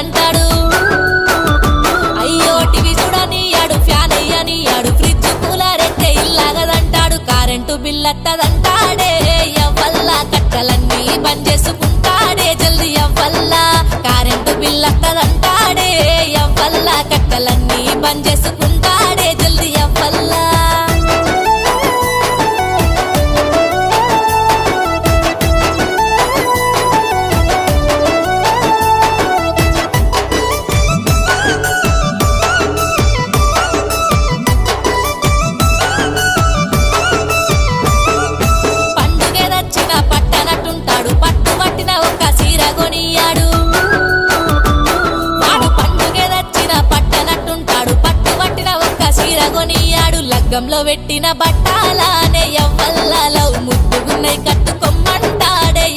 అద్దంటాడు. అయ్యో TV చూడనియాడు, fan అయ్యనియాడు, fridge cooler ఎత్తే ఇల్లాగదంటాడు. Current బిల్లత్తదంటాడే, ఎవ్వల్ల కట్టలన్నీ బంద్ చేసుకుంటాడే. జల్ది ఎవ్వల్ల కరెంటు బిల్లత్తదంటాడే, ఎవ్వల్ల కట్టలన్నీ బంద్ చేసుకుంటాడే. జల్ది ఎవ్వల్ల పండుగదచ్చిన పట్టనట్టుంటాడు, పట్టు పట్టిన ఒక్క సీర కొనియాడు. వాడు పండుగదచ్చిన పట్టనట్టుంటాడు, పట్టు పట్టిన ఒక్క సీర కొనియాడు. లగ్గంలో పెట్టిన బట్టాలానే ఎవ్వల్ల లవ్ ముద్దుగున్నై కట్టుకొమ్మంటాడే.